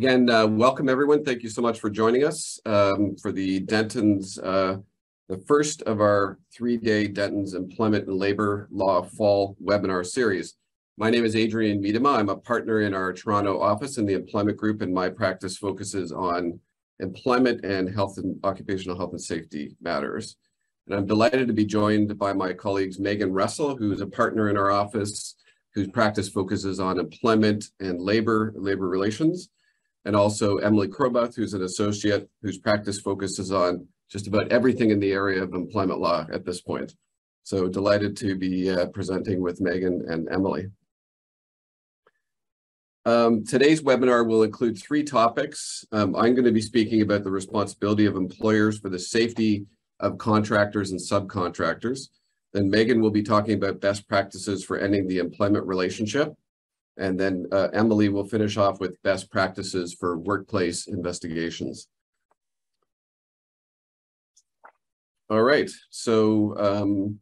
Again, welcome everyone. Thank you so much for joining us for the Dentons, the first of our 3-day Dentons Employment and Labor Law Fall webinar series. My name is Adrian Miedema. I'm a partner in our Toronto office in the employment group, and my practice focuses on employment and health and occupational health and safety matters. And I'm delighted to be joined by my colleagues Meaghen Russell, who is a partner in our office, whose practice focuses on employment and labor relations, and also Emily Kroboth, who's an associate whose practice focuses on just about everything in the area of employment law at this point. So delighted to be presenting with Meaghen and Emily. Today's webinar will include 3 topics. I'm going to be speaking about the responsibility of employers for the safety of contractors and subcontractors. Then Meaghen will be talking about best practices for ending the employment relationship. And then Emily will finish off with best practices for workplace investigations. All right, so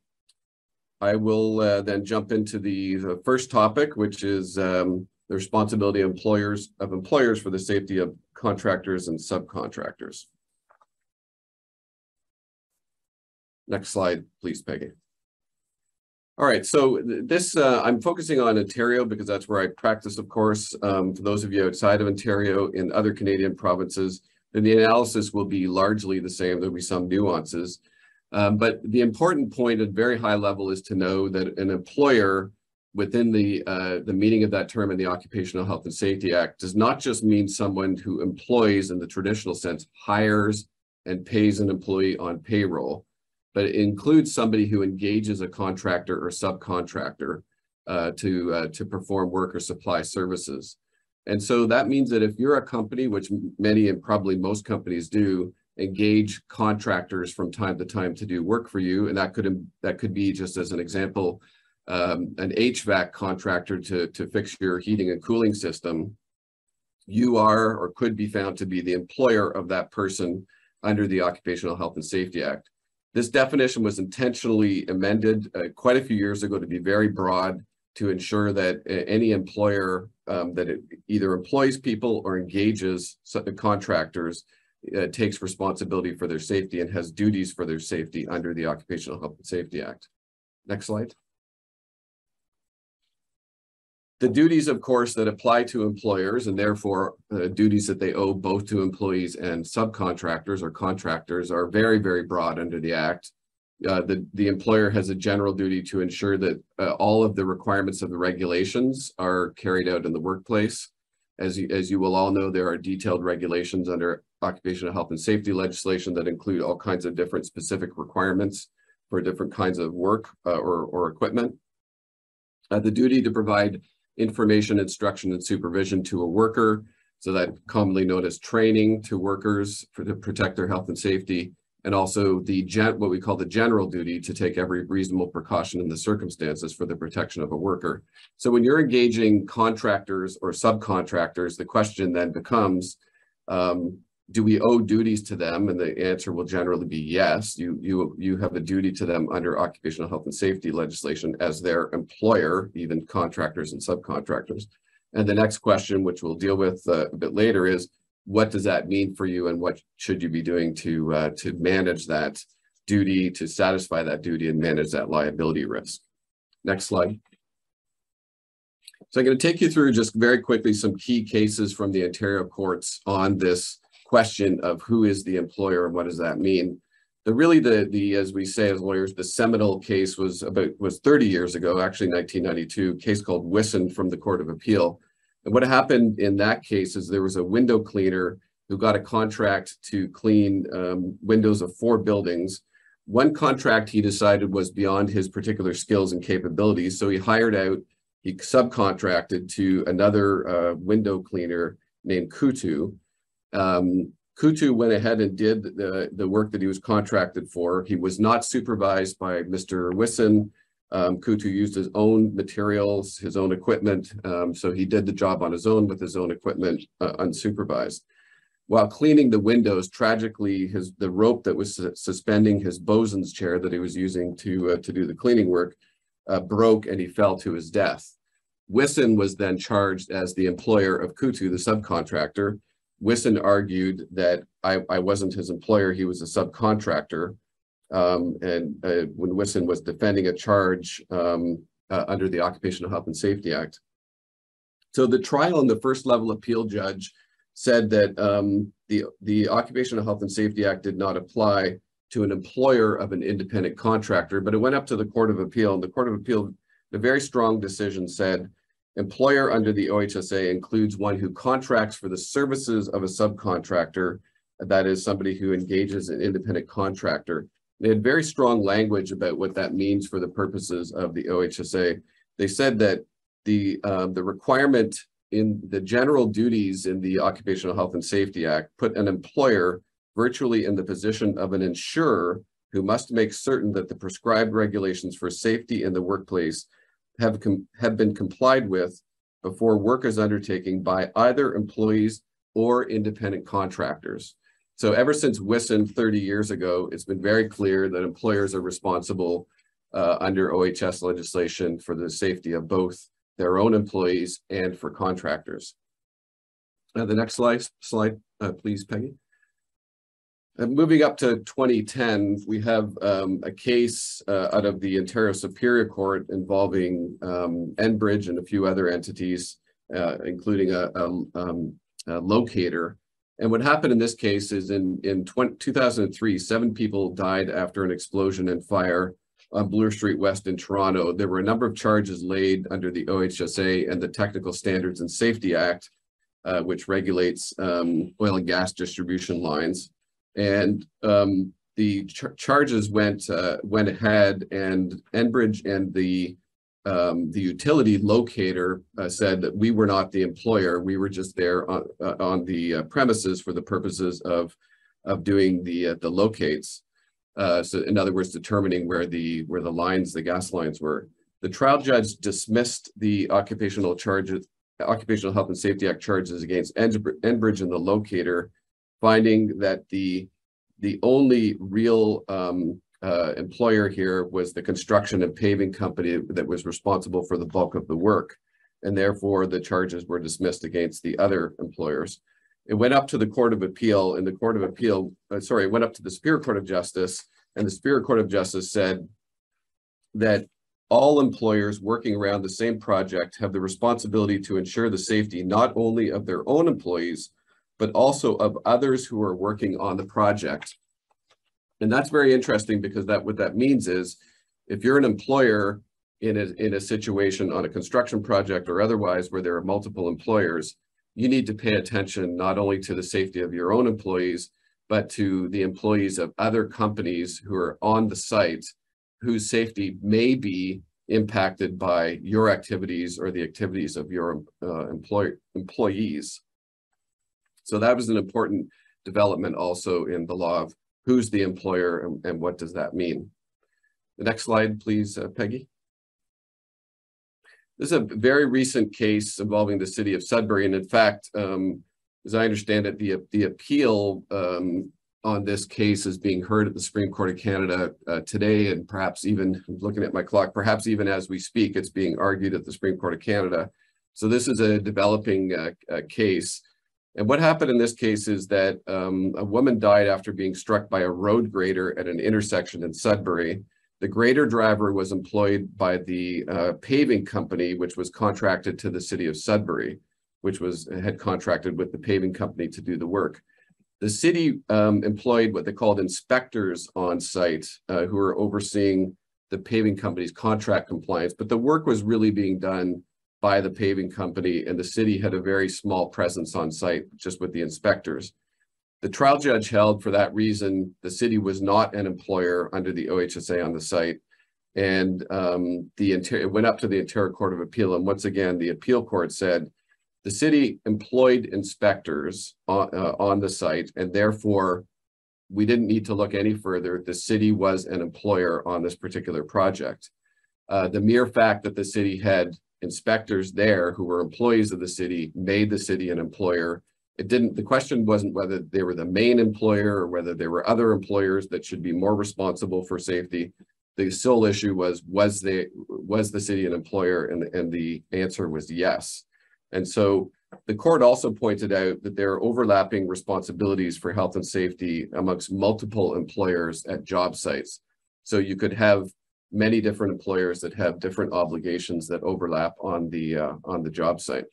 I will then jump into the first topic, which is the responsibility of employers for the safety of contractors and subcontractors. Next slide, please, Peggy. All right, so this, I'm focusing on Ontario because that's where I practice, of course. For those of you outside of Ontario, in other Canadian provinces, then the analysis will be largely the same. There'll be some nuances. But the important point at very high level is to know that an employer within the meaning of that term in the Occupational Health and Safety Act does not just mean someone who employs in the traditional sense, hires and pays an employee on payroll, but it includes somebody who engages a contractor or subcontractor to perform work or supply services. And so that means that if you're a company, which many and probably most companies do, engage contractors from time to time to do work for you, and that could be, just as an example, an HVAC contractor to fix your heating and cooling system, you are or could be found to be the employer of that person under the Occupational Health and Safety Act. This definition was intentionally amended quite a few years ago to be very broad, to ensure that any employer that it either employs people or engages contractors takes responsibility for their safety and has duties for their safety under the Occupational Health and Safety Act. Next slide. The duties, of course, that apply to employers, and therefore duties that they owe both to employees and subcontractors or contractors, are very, very broad under the Act. The employer has a general duty to ensure that all of the requirements of the regulations are carried out in the workplace. As you will all know, there are detailed regulations under occupational health and safety legislation that include all kinds of different specific requirements for different kinds of work or equipment. The duty to provide information, instruction, and supervision to a worker, so that commonly known as training to workers to protect their health and safety, and also what we call the general duty to take every reasonable precaution in the circumstances for the protection of a worker. So when you're engaging contractors or subcontractors, the question then becomes, do we owe duties to them? And the answer will generally be yes. You have a duty to them under occupational health and safety legislation as their employer, even contractors and subcontractors. And the next question, which we'll deal with a bit later, is what does that mean for you, and what should you be doing to manage that duty, to satisfy that duty and manage that liability risk? Next slide. So I'm going to take you through just very quickly some key cases from the Ontario courts on this question of who is the employer and what does that mean. As we say as lawyers, the seminal case was 30 years ago, actually 1992, a case called Wyssen from the Court of Appeal. And what happened in that case is there was a window cleaner who got a contract to clean windows of 4 buildings. One contract he decided was beyond his particular skills and capabilities, so he subcontracted to another window cleaner named Kutu. Kutu went ahead and did the work that he was contracted for. He was not supervised by Mr. Wyssen. Kutu used his own materials, his own equipment, so he did the job on his own with his own equipment, unsupervised. While cleaning the windows, tragically, the rope that was suspending his bosun's chair that he was using to do the cleaning work broke, and he fell to his death. Wyssen was then charged as the employer of Kutu, the subcontractor, Wyssen argued that I wasn't his employer, he was a subcontractor. When Wyssen was defending a charge under the Occupational Health and Safety Act. So the trial and the first level appeal judge said that the Occupational Health and Safety Act did not apply to an employer of an independent contractor, but it went up to the Court of Appeal, and the Court of Appeal, the very strong decision said, employer under the OHSA includes one who contracts for the services of a subcontractor, that is somebody who engages an independent contractor. They had very strong language about what that means for the purposes of the OHSA. They said that the requirement in the general duties in the Occupational Health and Safety Act put an employer virtually in the position of an insurer who must make certain that the prescribed regulations for safety in the workplace have been complied with before work is undertaken by either employees or independent contractors. So ever since Wyssen 30 years ago, it's been very clear that employers are responsible under OHS legislation for the safety of both their own employees and for contractors. The next slide, please, Peggy. Moving up to 2010, we have a case out of the Ontario Superior Court involving Enbridge and a few other entities, including a locator. And what happened in this case is in 2003, 7 people died after an explosion and fire on Bloor Street West in Toronto. There were a number of charges laid under the OHSA and the Technical Standards and Safety Act, which regulates oil and gas distribution lines. And the charges went ahead, and Enbridge and the utility locator said that we were not the employer. We were just there on the premises for the purposes of doing the locates. So in other words, determining where the lines, the gas lines were. The trial judge dismissed the Occupational Health and Safety Act charges against Enbridge and the locator, finding that the only real employer here was the construction and paving company that was responsible for the bulk of the work, and therefore the charges were dismissed against the other employers. It went up to the Court of Appeal, and the Court of Appeal, it went up to the Superior Court of Justice, and the Superior Court of Justice said that all employers working around the same project have the responsibility to ensure the safety not only of their own employees, but also of others who are working on the project. And that's very interesting, because what that means is, if you're an employer in a situation on a construction project or otherwise where there are multiple employers, you need to pay attention not only to the safety of your own employees, but to the employees of other companies who are on the site, whose safety may be impacted by your activities or the activities of your employees. So that was an important development also in the law of who's the employer and what does that mean. The next slide, please, Peggy. This is a very recent case involving the city of Sudbury. And in fact, as I understand it, the appeal on this case is being heard at the Supreme Court of Canada today, and perhaps even, looking at my clock, perhaps even as we speak, it's being argued at the Supreme Court of Canada. So this is a developing case. And what happened in this case is that a woman died after being struck by a road grader at an intersection in Sudbury. The grader driver was employed by the paving company, which was contracted to the city of Sudbury, which had contracted with the paving company to do the work. The city employed what they called inspectors on site, who were overseeing the paving company's contract compliance, but the work was really being done by the paving company, and the city had a very small presence on site just with the inspectors. The trial judge held, for that reason, the city was not an employer under the OHSA on the site, and it went up to the Ontario Court of Appeal, and once again, the appeal court said the city employed inspectors on the site, and therefore we didn't need to look any further. The city was an employer on this particular project. The mere fact that the city had inspectors there who were employees of the city made the city an employer. The question wasn't whether they were the main employer or whether there were other employers that should be more responsible for safety. The sole issue was the city an employer? And the answer was yes. And so The court also pointed out that there are overlapping responsibilities for health and safety amongst multiple employers at job sites. So you could have many different employers that have different obligations that overlap on the job site.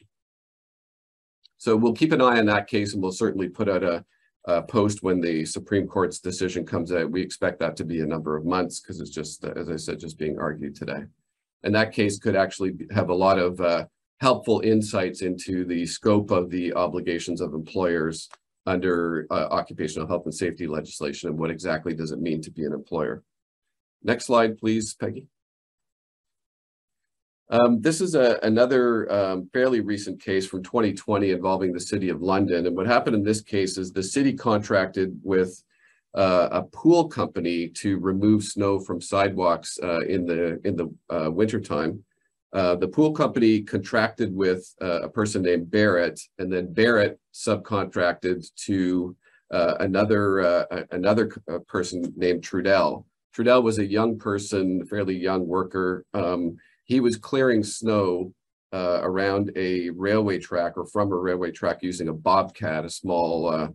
So we'll keep an eye on that case, and we'll certainly put out a post when the Supreme Court's decision comes out. We expect that to be a number of months because it's just, as I said, just being argued today. And that case could actually have a lot of helpful insights into the scope of the obligations of employers under occupational health and safety legislation and what exactly does it mean to be an employer. Next slide, please, Peggy. This is another fairly recent case from 2020 involving the City of London. And what happened in this case is the city contracted with a pool company to remove snow from sidewalks in the wintertime. The pool company contracted with a person named Barrett, and then Barrett subcontracted to another person named Trudell. Trudell was a young person, fairly young worker. He was clearing snow around a railway track or from a railway track using a bobcat, a small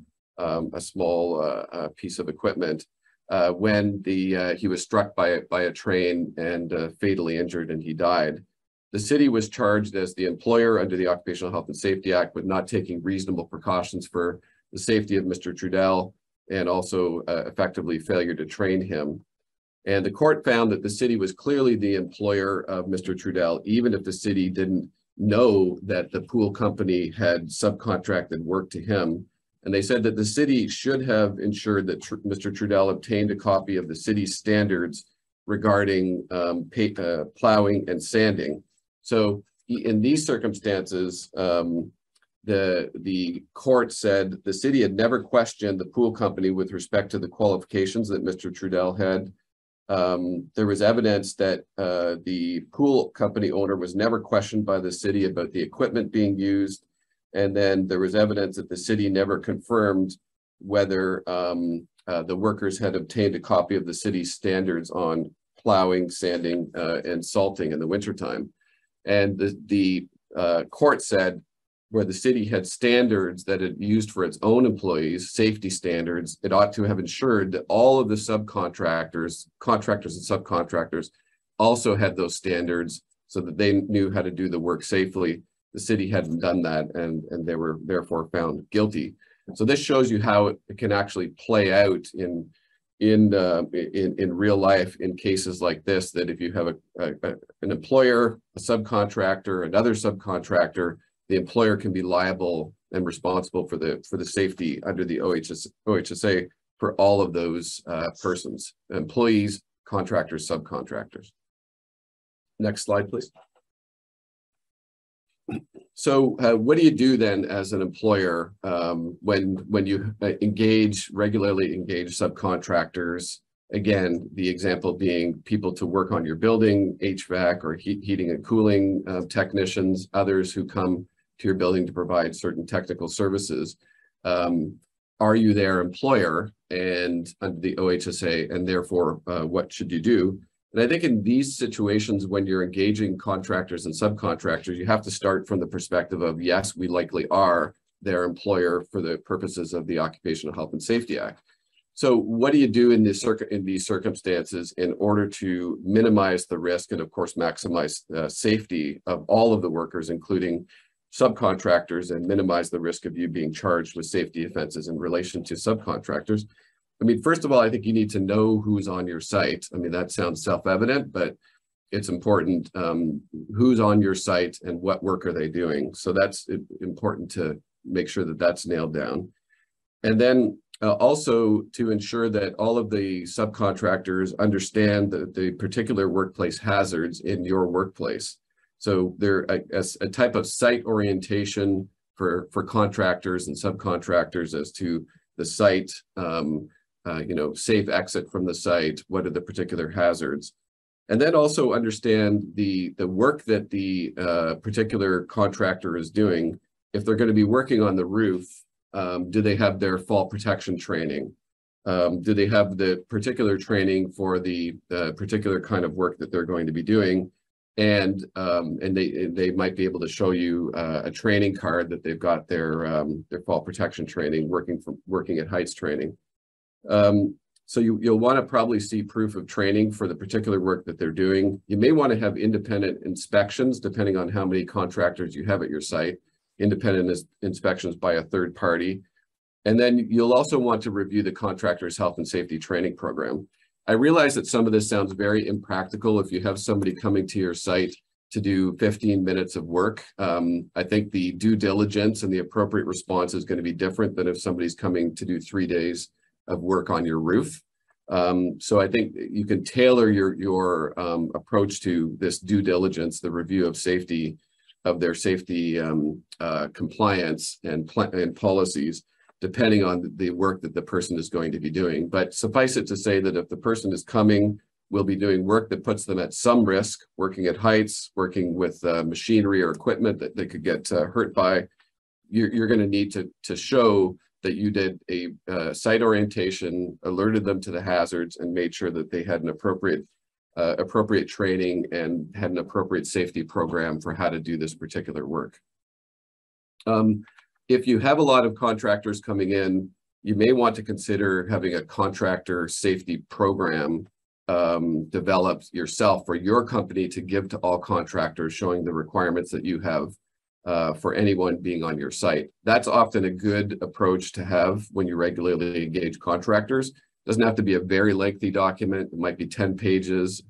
piece of equipment, when he was struck by a train and fatally injured, and he died. The city was charged as the employer under the Occupational Health and Safety Act with not taking reasonable precautions for the safety of Mr. Trudell, and also effectively failure to train him. And the court found that the city was clearly the employer of Mr. Trudell, even if the city didn't know that the pool company had subcontracted work to him. And they said that the city should have ensured that Mr. Trudell obtained a copy of the city's standards regarding plowing and sanding. So in these circumstances, the court said the city had never questioned the pool company with respect to the qualifications that Mr. Trudell had. There was evidence that the pool company owner was never questioned by the city about the equipment being used. And then there was evidence that the city never confirmed whether the workers had obtained a copy of the city's standards on plowing, sanding, and salting in the wintertime. And the court said where the city had standards that it used for its own employees, safety standards, it ought to have ensured that all of the subcontractors, contractors and subcontractors also had those standards so that they knew how to do the work safely. The city hadn't done that, and they were therefore found guilty. So this shows you how it can actually play out in real life in cases like this, that if you have an employer, a subcontractor, another subcontractor, the employer can be liable and responsible for the safety under the OHSA for all of those persons, employees, contractors, subcontractors. Next slide, please. So what do you do then as an employer when you regularly engage subcontractors? Again, the example being people to work on your building, HVAC or heating and cooling technicians, others who come to your building to provide certain technical services. Are you their employer and under the OHSA, and therefore what should you do? And I think in these situations, when you're engaging contractors and subcontractors, you have to start from the perspective of, yes, we likely are their employer for the purposes of the Occupational Health and Safety Act. So what do you do in these circumstances in order to minimize the risk and, of course, maximize safety of all of the workers, including subcontractors, and minimize the risk of you being charged with safety offenses in relation to subcontractors? I mean, first of all, I think you need to know who's on your site. I mean, that sounds self-evident, but it's important who's on your site and what work are they doing. So that's important to make sure that that's nailed down. And then also to ensure that all of the subcontractors understand the particular workplace hazards in your workplace. So there a type of site orientation for contractors and subcontractors as to the site, safe exit from the site, what are the particular hazards, and then also understand the work that the particular contractor is doing. If they're going to be working on the roof, do they have their fall protection training? Do they have the particular training for the particular kind of work that they're going to be doing? and they might be able to show you a training card that they've got their fall protection training, working at heights training. So you'll want to probably see proof of training for the particular work that they're doing. You may want to have independent inspections, depending on how many contractors you have at your site, independent inspections by a third party. And then you'll also want to review the contractor's health and safety training program. I realize that some of this sounds very impractical if you have somebody coming to your site to do 15 minutes of work. I think the due diligence and the appropriate response is going to be different than if somebody's coming to do 3 days of work on your roof. So I think you can tailor your approach to this due diligence, the review of safety, of their safety compliance and policies, depending on the work that the person is going to be doing. But suffice it to say that if the person is coming, will be doing work that puts them at some risk, working at heights, working with machinery or equipment that they could get hurt by, you're going to need to show that you did a site orientation, alerted them to the hazards, and made sure that they had an appropriate training and had an appropriate safety program for how to do this particular work. If you have a lot of contractors coming in, you may want to consider having a contractor safety program developed yourself for your company to give to all contractors, showing the requirements that you have for anyone being on your site. That's often a good approach to have when you regularly engage contractors. It doesn't have to be a very lengthy document. It might be 10 pages,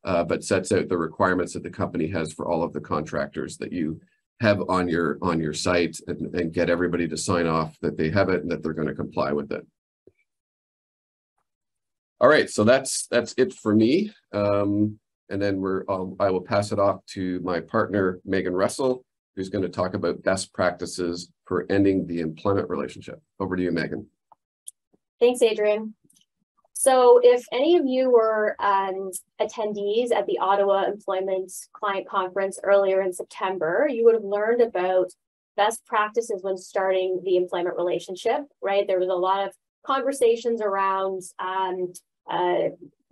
but sets out the requirements that the company has for all of the contractors that you have on your site, and get everybody to sign off that they have it and that they're going to comply with it. All right, so that's it for me. And then I will pass it off to my partner, Meaghen Russell, who's going to talk about best practices for ending the employment relationship. Over to you, Meaghen. Thanks, Adrian. So if any of you were attendees at the Ottawa Employment Client Conference earlier in September, you would have learned about best practices when starting the employment relationship, right? There was a lot of conversations around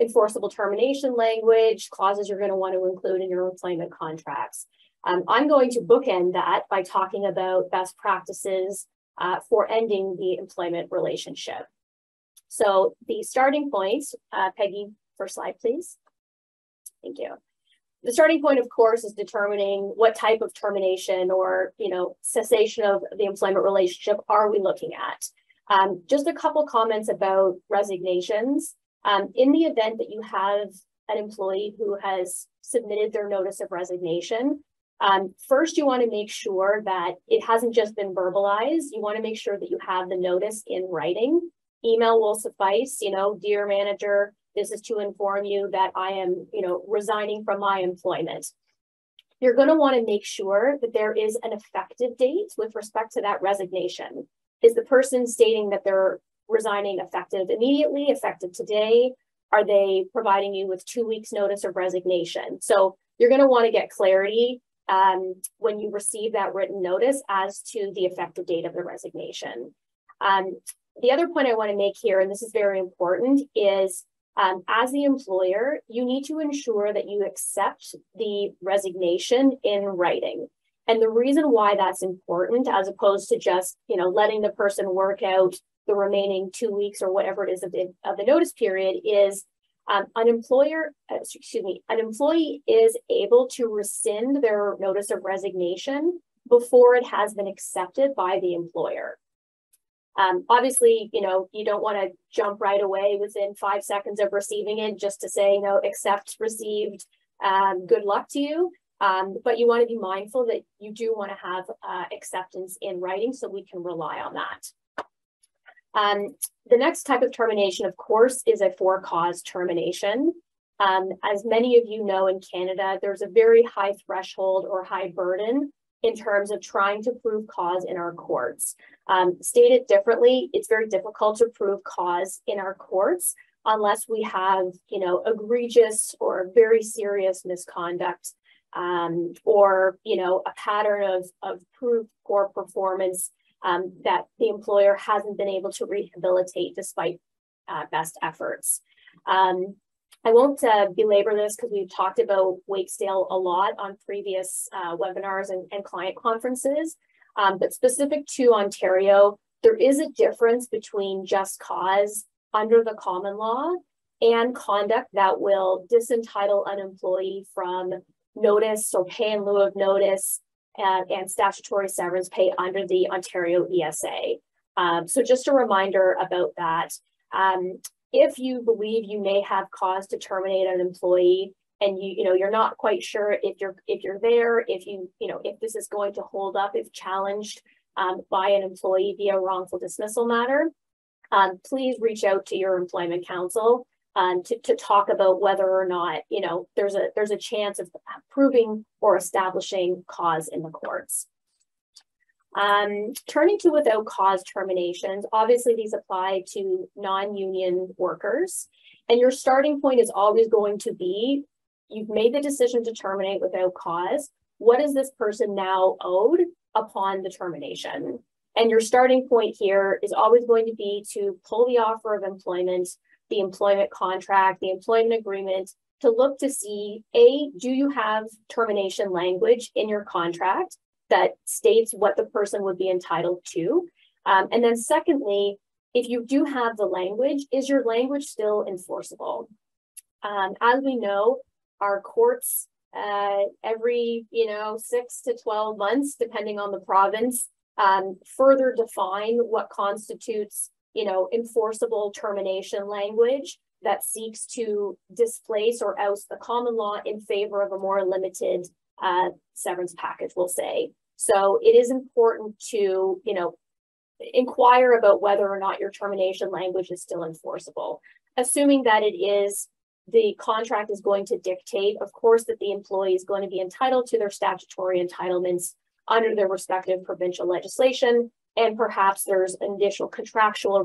enforceable termination language, clauses you're going to want to include in your employment contracts. I'm going to bookend that by talking about best practices for ending the employment relationship. So the starting point, Peggy, first slide, please. Thank you. The starting point, of course, is determining what type of termination or, cessation of the employment relationship are we looking at. Just a couple comments about resignations. In the event that you have an employee who has submitted their notice of resignation, first, you want to make sure that it hasn't just been verbalized. You want to make sure that you have the notice in writing. Email will suffice, dear manager, this is to inform you that I am, resigning from my employment. You're going to want to make sure that there is an effective date with respect to that resignation. Is the person stating that they're resigning effective immediately, effective today? Are they providing you with 2 weeks notice of resignation? So you're going to want to get clarity when you receive that written notice as to the effective date of the resignation. The other point I want to make here, and this is very important, is as the employer, you need to ensure that you accept the resignation in writing. And the reason why that's important, as opposed to just letting the person work out the remaining 2 weeks or whatever it is of the notice period, is an employee is able to rescind their notice of resignation before it has been accepted by the employer. Obviously, you don't want to jump right away within 5 seconds of receiving it just to say, accept, received, good luck to you. But you want to be mindful that you do want to have acceptance in writing so we can rely on that. The next type of termination, of course, is a for-cause termination. As many of you know, in Canada, there's a very high threshold or high burden in terms of trying to prove cause in our courts. Stated differently, it's very difficult to prove cause in our courts unless we have, egregious or very serious misconduct, or, a pattern of proved poor performance that the employer hasn't been able to rehabilitate despite best efforts. I won't belabor this because we've talked about Wakesdale a lot on previous webinars and client conferences, but specific to Ontario, there is a difference between just cause under the common law and conduct that will disentitle an employee from notice or pay in lieu of notice and statutory severance pay under the Ontario ESA. So just a reminder about that. If you believe you may have cause to terminate an employee and you're not quite sure if you're there, if this is going to hold up if challenged by an employee via wrongful dismissal matter, please reach out to your employment counsel to talk about whether or not there's a chance of proving or establishing cause in the courts. Turning to without cause terminations, obviously these apply to non-union workers, and your starting point is always going to be, you've made the decision to terminate without cause. What is this person now owed upon the termination? And your starting point here is always going to be to pull the offer of employment, the employment contract, the employment agreement, to look to see, A, do you have termination language in your contract that states what the person would be entitled to? And then secondly, if you do have the language, is your language still enforceable? As we know, our courts every 6 to 12 months, depending on the province, further define what constitutes enforceable termination language that seeks to displace or oust the common law in favor of a more limited severance package, we'll say. So it is important to, inquire about whether or not your termination language is still enforceable. Assuming that it is, the contract is going to dictate, of course, that the employee is going to be entitled to their statutory entitlements under their respective provincial legislation, and perhaps there's an additional contractual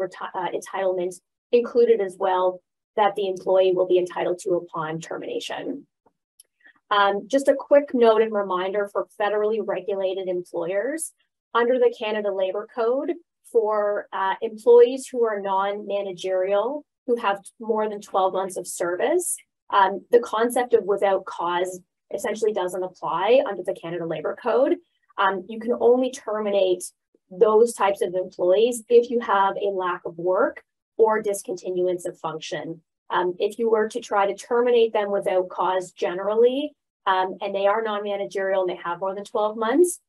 entitlement included as well that the employee will be entitled to upon termination. Just a quick note and reminder for federally regulated employers, under the Canada Labour Code, for employees who are non-managerial, who have more than 12 months of service, the concept of without cause essentially doesn't apply under the Canada Labour Code. You can only terminate those types of employees if you have a lack of work or discontinuance of function. If you were to try to terminate them without cause generally, and they are non-managerial and they have more than 12 months,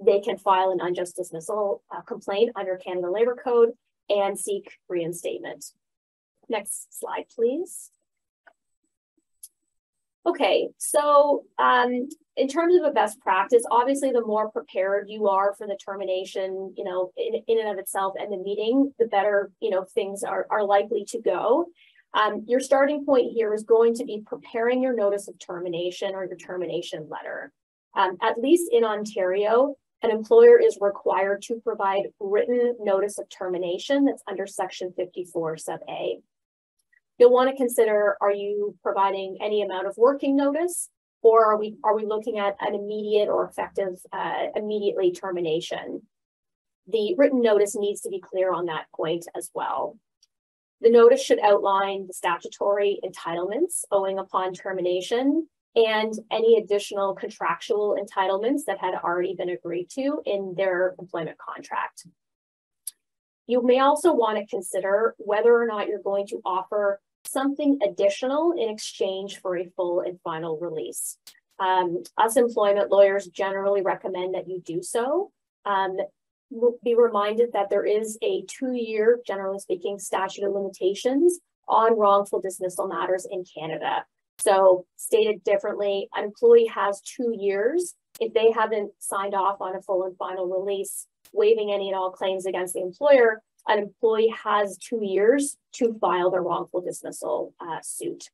they can file an unjust dismissal complaint under Canada Labour Code and seek reinstatement. Next slide, please. Okay, so in terms of a best practice, obviously the more prepared you are for the termination, in and of itself and the meeting, the better, things are likely to go. Your starting point here is going to be preparing your notice of termination or your termination letter. At least in Ontario, an employer is required to provide written notice of termination that's under Section 54 sub A. You'll want to consider, are you providing any amount of working notice, or are we looking at an immediate or effective immediately termination? The written notice needs to be clear on that point as well. The notice should outline the statutory entitlements owing upon termination and any additional contractual entitlements that had already been agreed to in their employment contract. You may also want to consider whether or not you're going to offer something additional in exchange for a full and final release. Us employment lawyers generally recommend that you do so. Be reminded that there is a 2-year, generally speaking, statute of limitations on wrongful dismissal matters in Canada. So stated differently, an employee has 2 years. If they haven't signed off on a full and final release, waiving any and all claims against the employer, an employee has 2 years to file their wrongful dismissal suit.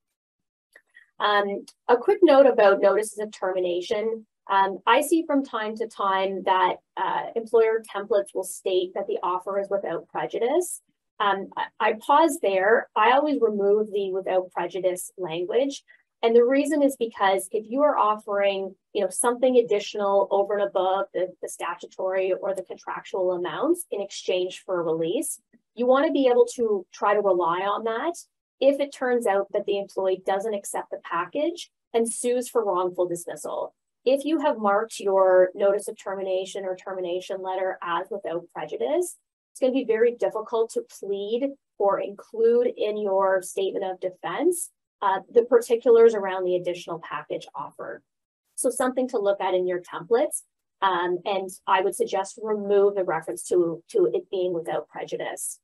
A quick note about notices of termination. I see from time to time that employer templates will state that the offer is without prejudice. I pause there. I always remove the without prejudice language. And the reason is because if you are offering, something additional over and above the statutory or the contractual amounts in exchange for a release, you want to be able to try to rely on that if it turns out that the employee doesn't accept the package and sues for wrongful dismissal. If you have marked your notice of termination or termination letter as without prejudice, it's going to be very difficult to plead or include in your statement of defense the particulars around the additional package offered. So something to look at in your templates. And I would suggest remove the reference to it being without prejudice.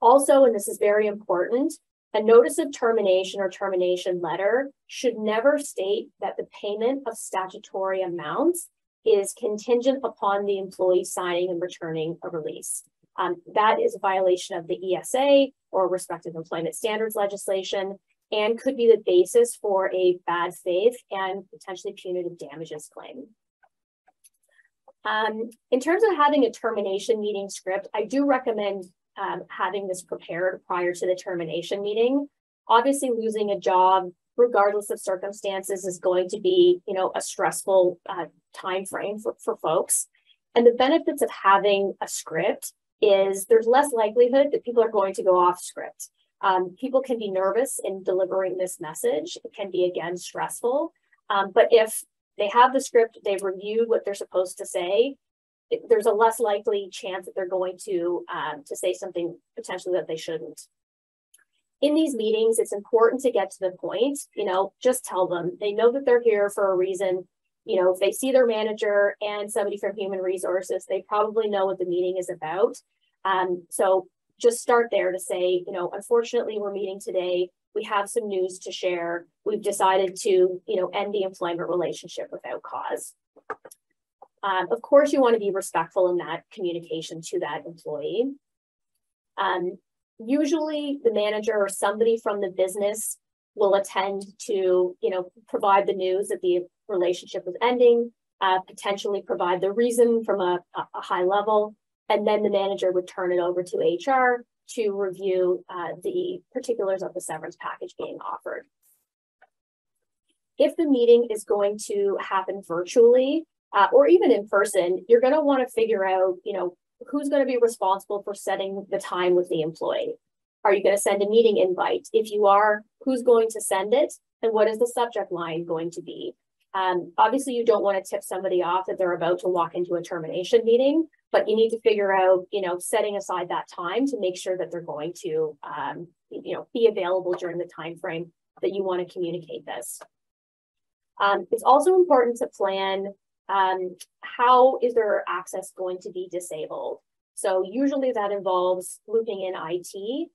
Also, and this is very important, a notice of termination or termination letter should never state that the payment of statutory amounts is contingent upon the employee signing and returning a release. That is a violation of the ESA or respective employment standards legislation and could be the basis for a bad faith and potentially punitive damages claim. In terms of having a termination meeting script, I do recommend having this prepared prior to the termination meeting. Obviously, losing a job, regardless of circumstances, is going to be, a stressful time frame for folks. And the benefits of having a script is there's less likelihood that people are going to go off script. People can be nervous in delivering this message. It can be, again, stressful. But if they have the script, they've reviewed what they're supposed to say, there's a less likely chance that they're going to say something potentially that they shouldn't. In these meetings, it's important to get to the point, just tell them. They know that they're here for a reason. If they see their manager and somebody from Human Resources, they probably know what the meeting is about. So just start there to say, unfortunately, we're meeting today. We have some news to share. We've decided to, end the employment relationship without cause. Of course, you want to be respectful in that communication to that employee. Usually the manager or somebody from the business will attend to, provide the news that the relationship is ending, potentially provide the reason from a high level, and then the manager would turn it over to HR to review the particulars of the severance package being offered. If the meeting is going to happen virtually or even in person, you're going to want to figure out, who's going to be responsible for setting the time with the employee. Are you going to send a meeting invite? If you are, who's going to send it? And what is the subject line going to be? Obviously, you don't want to tip somebody off that they're about to walk into a termination meeting, but you need to figure out, setting aside that time to make sure that they're going to, be available during the time frame that you want to communicate this. It's also important to plan how is their access going to be disabled. So usually that involves looping in IT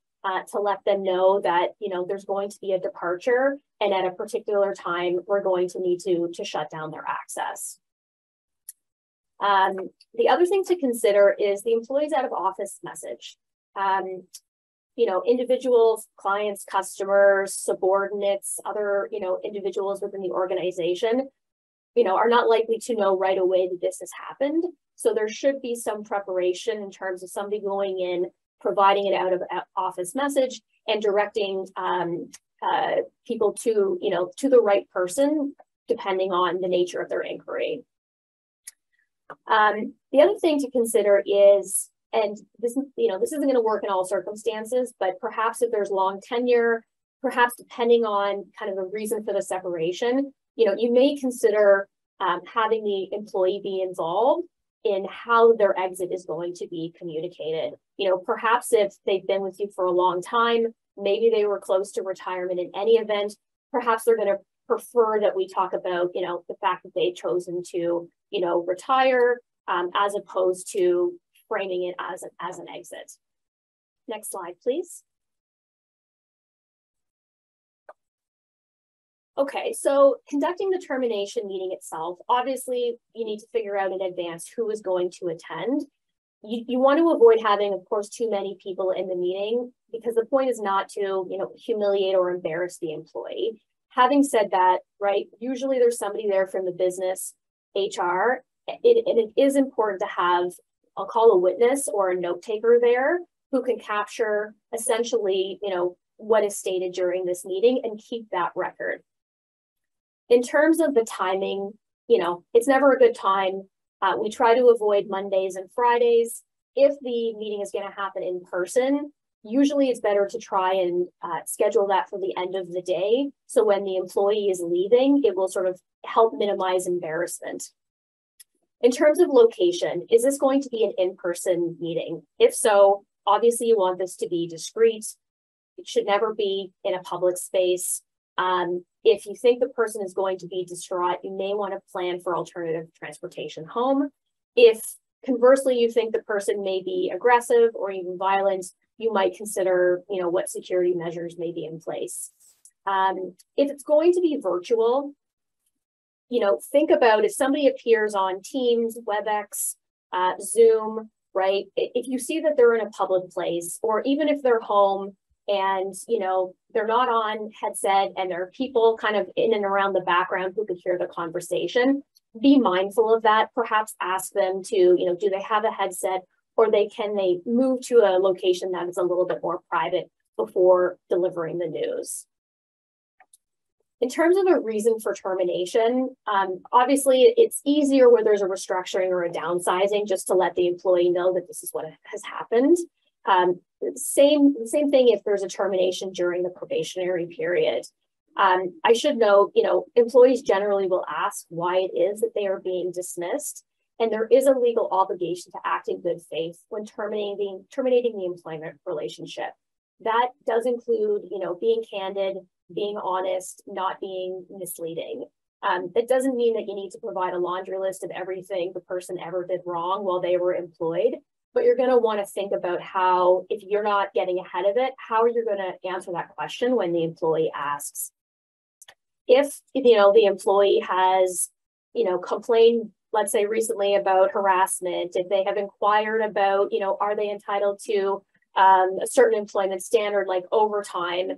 to let them know that, there's going to be a departure and at a particular time, we're going to need to shut down their access. The other thing to consider is the employees out of office message. Individuals, clients, customers, subordinates, other, individuals within the organization, are not likely to know right away that this has happened. So there should be some preparation in terms of somebody going in, providing an out of office message and directing people to, to the right person, depending on the nature of their inquiry. The other thing to consider is, and this, this isn't going to work in all circumstances, but perhaps if there's long tenure, perhaps depending on kind of the reason for the separation, you may consider having the employee be involved in how their exit is going to be communicated. Perhaps if they've been with you for a long time, maybe they were close to retirement in any event, perhaps they're going to prefer that we talk about, the fact that they've chosen to, retire as opposed to framing it as an exit. Next slide, please. Okay, so conducting the termination meeting itself, obviously you need to figure out in advance who is going to attend. You want to avoid having, of course, too many people in the meeting because the point is not to, humiliate or embarrass the employee. Having said that, right, usually there's somebody there from the business, HR, and it is important to have, I'll call a witness or a note taker there who can capture essentially, what is stated during this meeting and keep that record. In terms of the timing, it's never a good time. We try to avoid Mondays and Fridays. If the meeting is going to happen in person, Usually it's better to try and schedule that for the end of the day. So when the employee is leaving, it will sort of help minimize embarrassment. In terms of location, is this going to be an in-person meeting? If so, obviously you want this to be discreet. It should never be in a public space. If you think the person is going to be distraught, you may want to plan for alternative transportation home. If conversely, you think the person may be aggressive or even violent, you might consider, what security measures may be in place. If it's going to be virtual, think about if somebody appears on Teams, WebEx, Zoom, right? If you see that they're in a public place, or even if they're home and, they're not on headset and there are people kind of in and around the background who could hear the conversation, be mindful of that. Perhaps ask them to, do they have a headset, or can they move to a location that is a little bit more private before delivering the news. In terms of a reason for termination, obviously it's easier where there's a restructuring or a downsizing just to let the employee know that this is what has happened. Same thing if there's a termination during the probationary period. I should note, employees generally will ask why it is that they are being dismissed, and there is a legal obligation to act in good faith when terminating the employment relationship. That does include, being candid, being honest, not being misleading. That doesn't mean that you need to provide a laundry list of everything the person ever did wrong while they were employed, but you're going to want to think about how, if you're not getting ahead of it, how you're going to answer that question when the employee asks. If, the employee has, complained, let's say recently about harassment, if they have inquired about, are they entitled to a certain employment standard like overtime,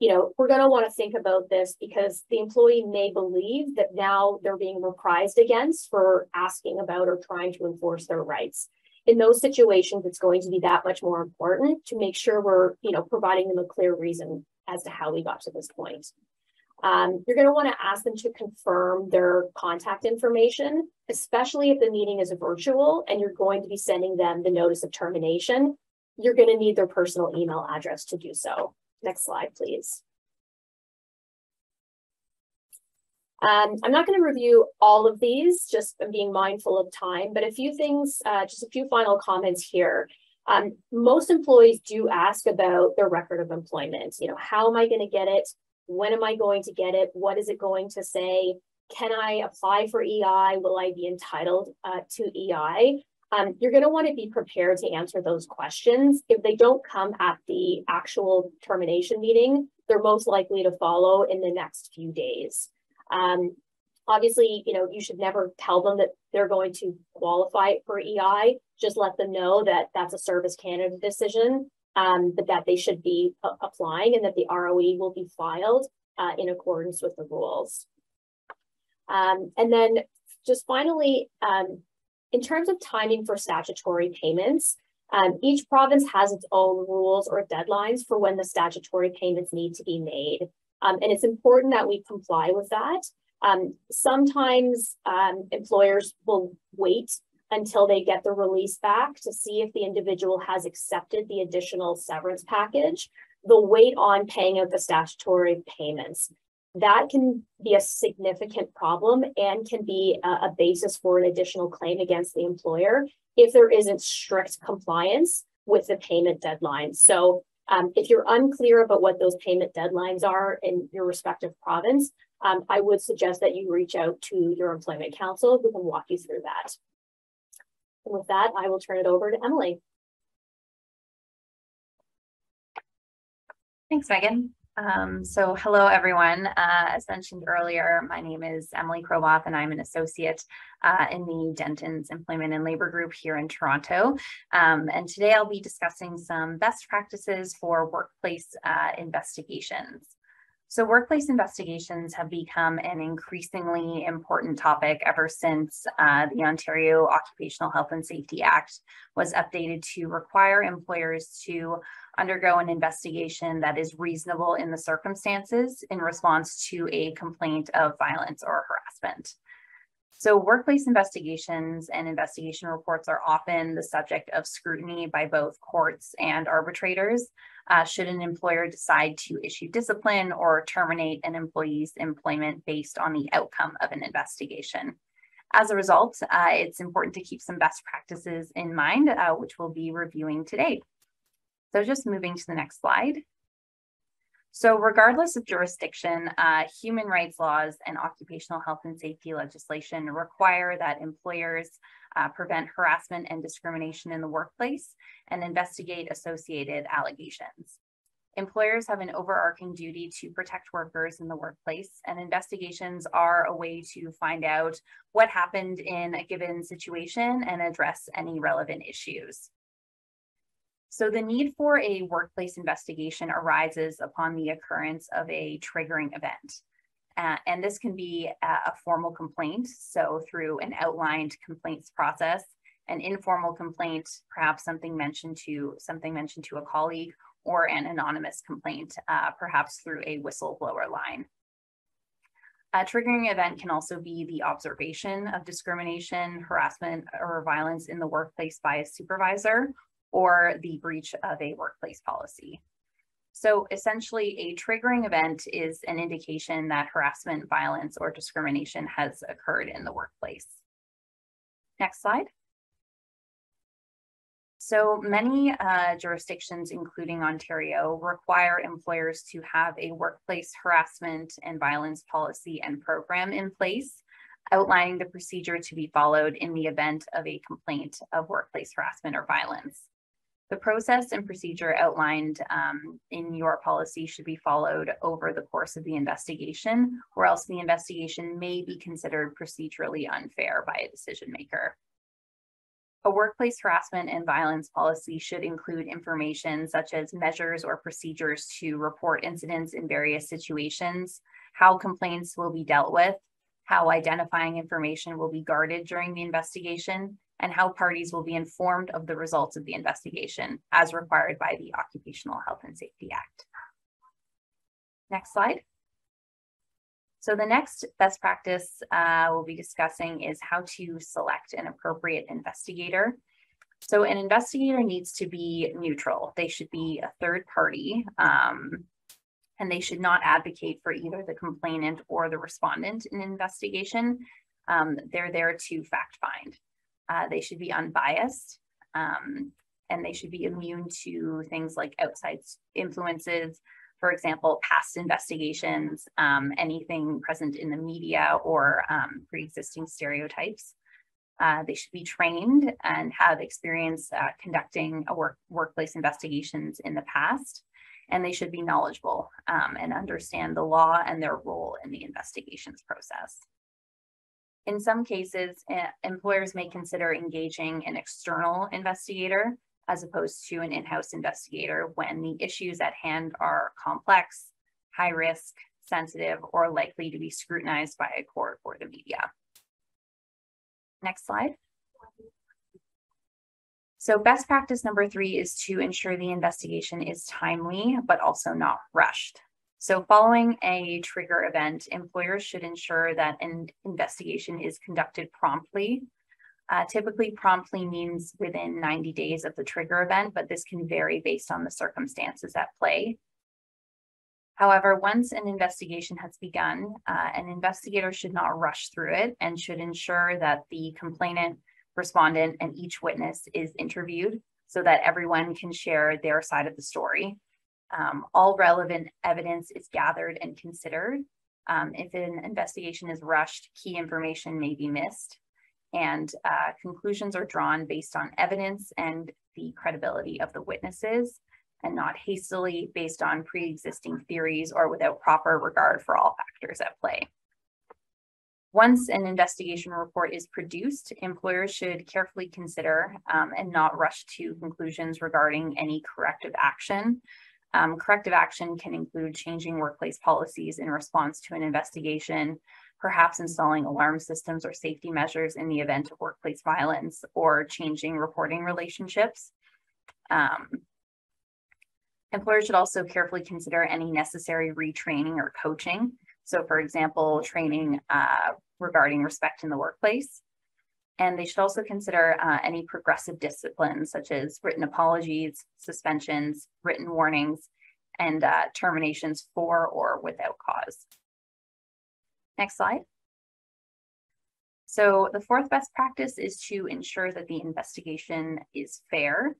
we're going to want to think about this because the employee may believe that now they're being reprised against for asking about or trying to enforce their rights. In those situations, it's going to be that much more important to make sure we're, providing them a clear reason as to how we got to this point. You're going to want to ask them to confirm their contact information, especially if the meeting is virtual and you're going to be sending them the notice of termination. You're going to need their personal email address to do so. Next slide, please. I'm not going to review all of these, just being mindful of time, but a few things, just a few final comments here. Most employees do ask about their record of employment. How am I going to get it? When am I going to get it? What is it going to say? Can I apply for EI? Will I be entitled to EI? You're going to want to be prepared to answer those questions. If they don't come at the actual termination meeting, they're most likely to follow in the next few days. Obviously, you should never tell them that they're going to qualify for EI. Just let them know that that's a Service Canada decision, but that they should be applying and that the ROE will be filed in accordance with the rules. And then just finally, in terms of timing for statutory payments, each province has its own rules or deadlines for when the statutory payments need to be made. And it's important that we comply with that. Sometimes employers will wait until they get the release back to see if the individual has accepted the additional severance package. They'll wait on paying out the statutory payments. That can be a significant problem and can be a basis for an additional claim against the employer if there isn't strict compliance with the payment deadline. So if you're unclear about what those payment deadlines are in your respective province, I would suggest that you reach out to your employment counsel who can walk you through that. And with that, I will turn it over to Emily. Thanks, Meaghen. So hello, everyone. As mentioned earlier, my name is Emily Kroboth, and I'm an associate in the Dentons Employment and Labor Group here in Toronto. And today I'll be discussing some best practices for workplace investigations. So workplace investigations have become an increasingly important topic ever since the Ontario Occupational Health and Safety Act was updated to require employers to undergo an investigation that is reasonable in the circumstances in response to a complaint of violence or harassment. So workplace investigations and investigation reports are often the subject of scrutiny by both courts and arbitrators should an employer decide to issue discipline or terminate an employee's employment based on the outcome of an investigation. As a result, it's important to keep some best practices in mind, which we'll be reviewing today. So just moving to the next slide. So regardless of jurisdiction, human rights laws and occupational health and safety legislation require that employers prevent harassment and discrimination in the workplace and investigate associated allegations. Employers have an overarching duty to protect workers in the workplace, and investigations are a way to find out what happened in a given situation and address any relevant issues. So the need for a workplace investigation arises upon the occurrence of a triggering event. And this can be a formal complaint, so through an outlined complaints process, an informal complaint, perhaps something mentioned to a colleague, or an anonymous complaint, perhaps through a whistleblower line. A triggering event can also be the observation of discrimination, harassment, or violence in the workplace by a supervisor, or the breach of a workplace policy. So essentially, a triggering event is an indication that harassment, violence, or discrimination has occurred in the workplace. Next slide. So many jurisdictions, including Ontario, require employers to have a workplace harassment and violence policy and program in place, outlining the procedure to be followed in the event of a complaint of workplace harassment or violence. The process and procedure outlined in your policy should be followed over the course of the investigation, or else the investigation may be considered procedurally unfair by a decision maker. A workplace harassment and violence policy should include information such as measures or procedures to report incidents in various situations, how complaints will be dealt with, how identifying information will be guarded during the investigation, and how parties will be informed of the results of the investigation as required by the Occupational Health and Safety Act. Next slide. So the next best practice we'll be discussing is how to select an appropriate investigator. So an investigator needs to be neutral. They should be a third party, and they should not advocate for either the complainant or the respondent in an investigation. They're there to fact find. They should be unbiased, and they should be immune to things like outside influences, for example, past investigations, anything present in the media, or pre-existing stereotypes. They should be trained and have experience conducting workplace investigations in the past, and they should be knowledgeable and understand the law and their role in the investigations process. In some cases, employers may consider engaging an external investigator as opposed to an in-house investigator when the issues at hand are complex, high risk, sensitive, or likely to be scrutinized by a court or the media. Next slide. So best practice number 3 is to ensure the investigation is timely, but also not rushed. So following a trigger event, employers should ensure that an investigation is conducted promptly. Typically, promptly means within 90 days of the trigger event, but this can vary based on the circumstances at play. However, once an investigation has begun, an investigator should not rush through it and should ensure that the complainant, respondent, and each witness is interviewed so that everyone can share their side of the story. All relevant evidence is gathered and considered. If an investigation is rushed, key information may be missed, and conclusions are drawn based on evidence and the credibility of the witnesses, and not hastily based on pre-existing theories or without proper regard for all factors at play. Once an investigation report is produced, employers should carefully consider and not rush to conclusions regarding any corrective action. Corrective action can include changing workplace policies in response to an investigation, perhaps installing alarm systems or safety measures in the event of workplace violence, or changing reporting relationships. Employers should also carefully consider any necessary retraining or coaching. So for example, training regarding respect in the workplace. And they should also consider any progressive disciplines such as written apologies, suspensions, written warnings, and terminations for or without cause. Next slide. So the fourth best practice is to ensure that the investigation is fair.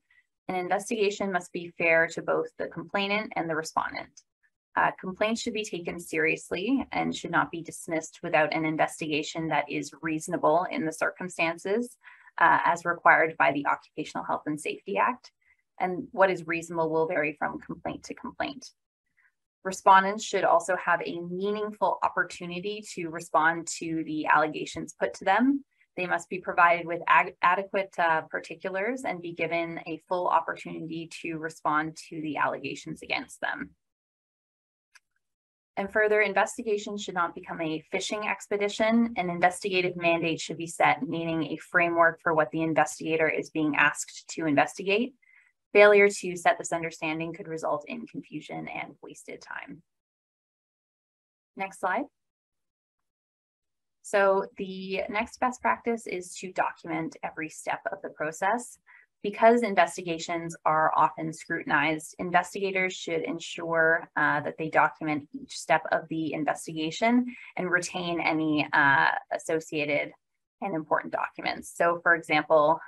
An investigation must be fair to both the complainant and the respondent. Complaints should be taken seriously and should not be dismissed without an investigation that is reasonable in the circumstances as required by the Occupational Health and Safety Act. And what is reasonable will vary from complaint to complaint. Respondents should also have a meaningful opportunity to respond to the allegations put to them. They must be provided with adequate particulars and be given a full opportunity to respond to the allegations against them. And further, investigations should not become a fishing expedition. An investigative mandate should be set, meaning a framework for what the investigator is being asked to investigate. Failure to set this understanding could result in confusion and wasted time. Next slide. So the next best practice is to document every step of the process. Because investigations are often scrutinized, investigators should ensure that they document each step of the investigation and retain any associated and important documents. So for example,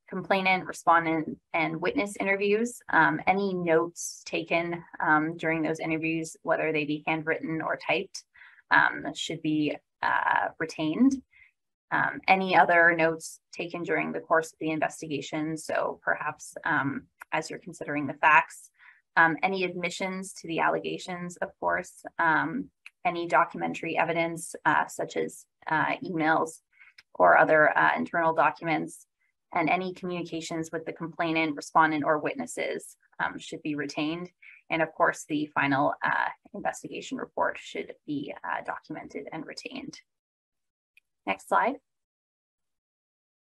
complainant, respondent, and witness interviews, any notes taken during those interviews, whether they be handwritten or typed, should be retained. Any other notes taken during the course of the investigation, so perhaps as you're considering the facts, any admissions to the allegations, of course, any documentary evidence such as emails or other internal documents, and any communications with the complainant, respondent, or witnesses should be retained. And of course, the final investigation report should be documented and retained. Next slide.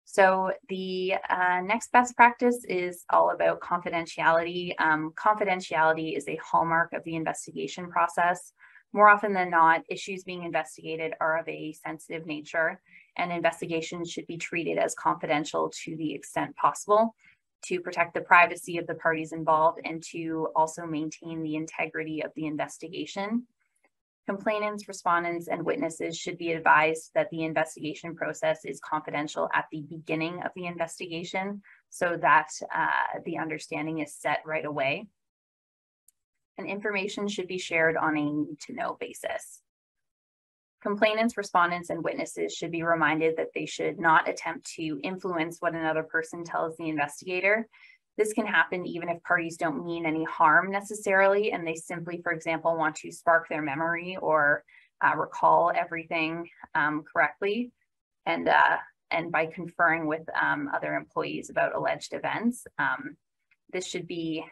So the next best practice is all about confidentiality. Confidentiality is a hallmark of the investigation process. More often than not, issues being investigated are of a sensitive nature, and investigations should be treated as confidential to the extent possible to protect the privacy of the parties involved and to also maintain the integrity of the investigation. Complainants, respondents, and witnesses should be advised that the investigation process is confidential at the beginning of the investigation so that the understanding is set right away. And information should be shared on a need-to-know basis. Complainants, respondents, and witnesses should be reminded that they should not attempt to influence what another person tells the investigator. This can happen even if parties don't mean any harm necessarily, and they simply, for example, want to spark their memory or recall everything correctly. And by conferring with other employees about alleged events, this should be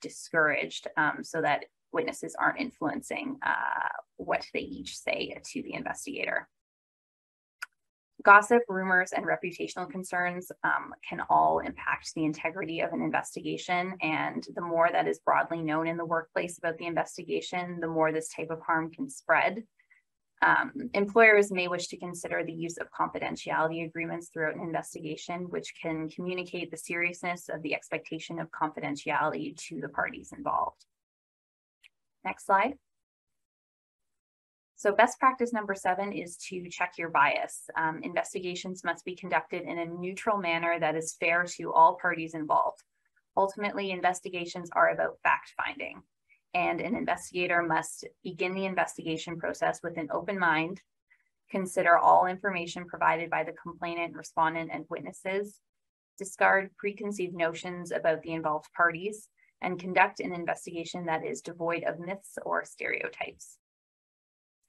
discouraged so that witnesses aren't influencing what they each say to the investigator. Gossip, rumors, and reputational concerns can all impact the integrity of an investigation, and the more that is broadly known in the workplace about the investigation, the more this type of harm can spread. Employers may wish to consider the use of confidentiality agreements throughout an investigation, which can communicate the seriousness of the expectation of confidentiality to the parties involved. Next slide. So best practice number 7 is to check your bias. Investigations must be conducted in a neutral manner that is fair to all parties involved. Ultimately, investigations are about fact-finding, and an investigator must begin the investigation process with an open mind, consider all information provided by the complainant, respondent, and witnesses, discard preconceived notions about the involved parties, and conduct an investigation that is devoid of myths or stereotypes.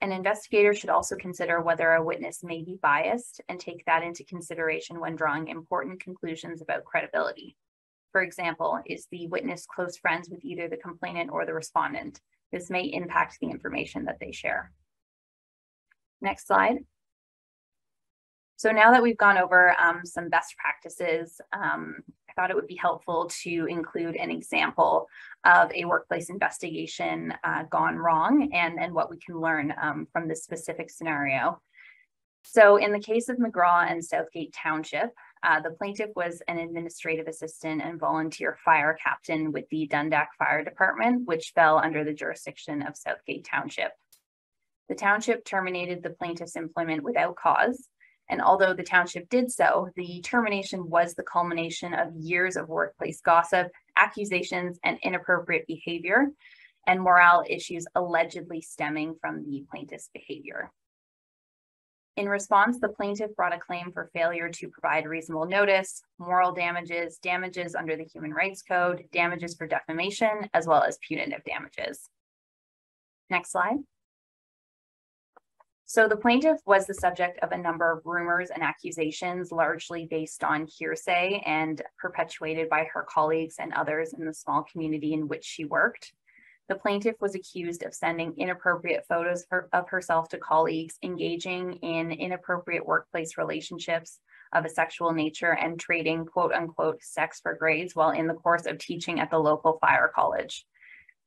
An investigator should also consider whether a witness may be biased and take that into consideration when drawing important conclusions about credibility. For example, is the witness close friends with either the complainant or the respondent? This may impact the information that they share. Next slide. So now that we've gone over some best practices, I thought it would be helpful to include an example of a workplace investigation gone wrong and what we can learn from this specific scenario. So in the case of McG and Southgate Township, the plaintiff was an administrative assistant and volunteer fire captain with the Dundalk Fire Department, which fell under the jurisdiction of Southgate Township. The township terminated the plaintiff's employment without cause, and although the township did so, the termination was the culmination of years of workplace gossip, accusations, and inappropriate behavior, and morale issues allegedly stemming from the plaintiff's behavior. In response, the plaintiff brought a claim for failure to provide reasonable notice, moral damages, damages under the Human Rights Code, damages for defamation, as well as punitive damages. Next slide. So the plaintiff was the subject of a number of rumors and accusations, largely based on hearsay and perpetuated by her colleagues and others in the small community in which she worked. The plaintiff was accused of sending inappropriate photos of herself to colleagues, engaging in inappropriate workplace relationships of a sexual nature, and trading quote unquote sex for grades while in the course of teaching at the local fire college.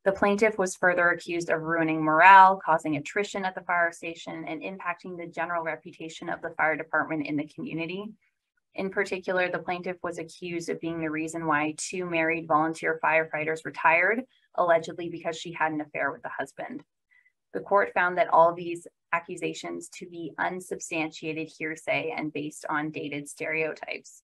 The plaintiff was further accused of ruining morale, causing attrition at the fire station, and impacting the general reputation of the fire department in the community. In particular, the plaintiff was accused of being the reason why 2 married volunteer firefighters retired, allegedly because she had an affair with the husband. The court found that all of these accusations to be unsubstantiated hearsay and based on dated stereotypes.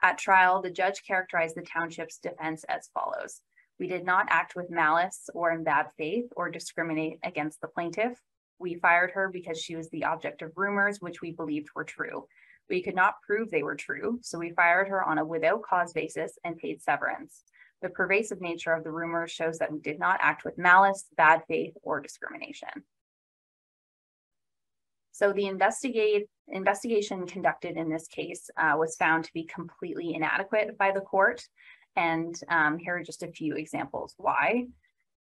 At trial, the judge characterized the township's defense as follows. We did not act with malice or in bad faith or discriminate against the plaintiff. We fired her because she was the object of rumors which we believed were true. We could not prove they were true, so we fired her on a without cause basis and paid severance. The pervasive nature of the rumors shows that we did not act with malice, bad faith, or discrimination. So the investigation conducted in this case was found to be completely inadequate by the court. And here are just a few examples why.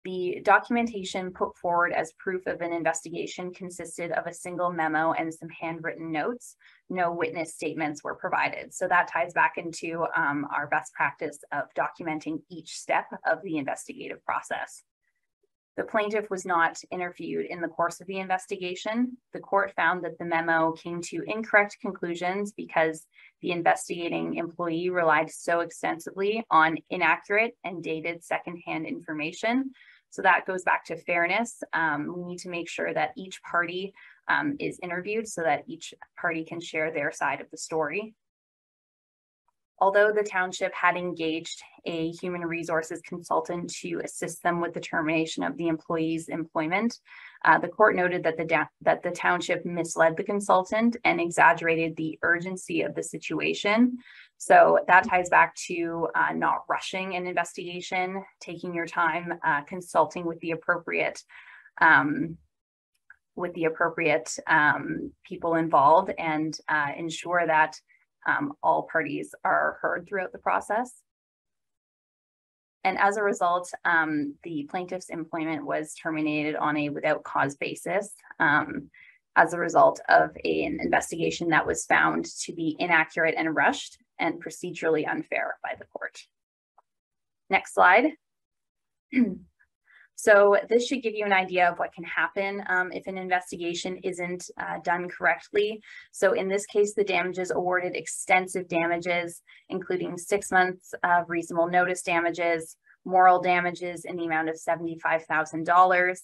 The documentation put forward as proof of an investigation consisted of a single memo and some handwritten notes. No witness statements were provided. So that ties back into our best practice of documenting each step of the investigative process. The plaintiff was not interviewed in the course of the investigation. The court found that the memo came to incorrect conclusions because the investigating employee relied so extensively on inaccurate and dated secondhand information. So that goes back to fairness. We need to make sure that each party is interviewed so that each party can share their side of the story. Although the township had engaged a human resources consultant to assist them with the termination of the employee's employment, the court noted that the township misled the consultant and exaggerated the urgency of the situation. So that ties back to not rushing an investigation, taking your time, consulting with the appropriate people involved, and ensure that all parties are heard throughout the process. And as a result, the plaintiff's employment was terminated on a without cause basis as a result of an investigation that was found to be inaccurate and rushed and procedurally unfair by the court. Next slide. So this should give you an idea of what can happen if an investigation isn't done correctly. So in this case, the damages awarded extensive damages, including 6 months of reasonable notice damages, moral damages in the amount of $75,000,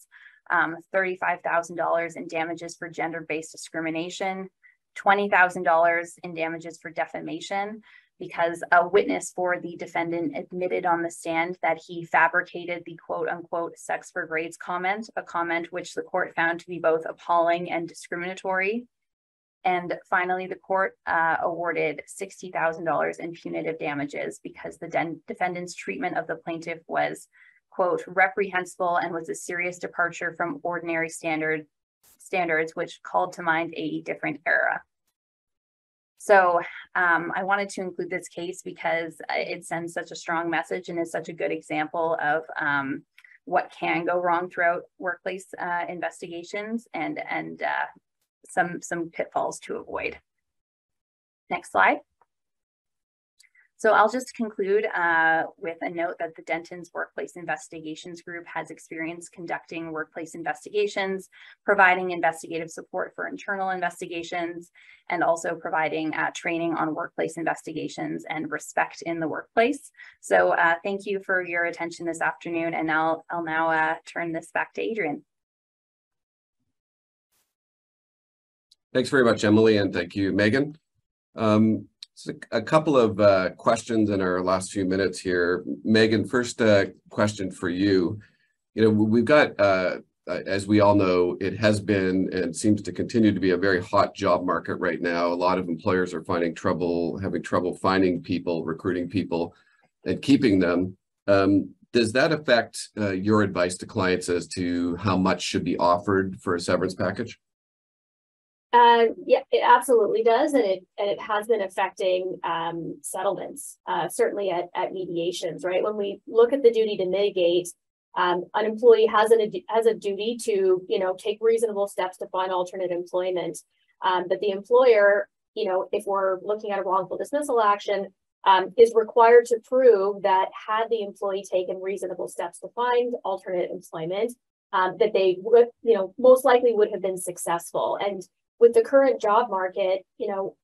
$35,000 in damages for gender-based discrimination, $20,000 in damages for defamation, because a witness for the defendant admitted on the stand that he fabricated the quote unquote sex for grades comment, a comment which the court found to be both appalling and discriminatory. And finally, the court awarded $60,000 in punitive damages because the defendant's treatment of the plaintiff was quote reprehensible and was a serious departure from ordinary standards, which called to mind a different era. So I wanted to include this case because it sends such a strong message and is such a good example of what can go wrong throughout workplace investigations and some pitfalls to avoid. Next slide. So I'll just conclude with a note that the Dentons Workplace Investigations Group has experience conducting workplace investigations, providing investigative support for internal investigations, and also providing training on workplace investigations and respect in the workplace. So thank you for your attention this afternoon, and I'll now turn this back to Adrian. Thanks very much, Emily, and thank you, Meaghen. So a couple of questions in our last few minutes here. Meaghen, first question for you. You know, we've got, as we all know, it has been and seems to continue to be a very hot job market right now. A lot of employers are having trouble finding people, recruiting people, and keeping them. Does that affect your advice to clients as to how much should be offered for a severance package? Yeah, it absolutely does, and it has been affecting settlements, certainly at mediations, right? When we look at the duty to mitigate, an employee has a duty to, you know, take reasonable steps to find alternate employment, but the employer, you know, if we're looking at a wrongful dismissal action, is required to prove that had the employee taken reasonable steps to find alternate employment, that they would, you know, most likely would have been successful. And with the current job market, you know,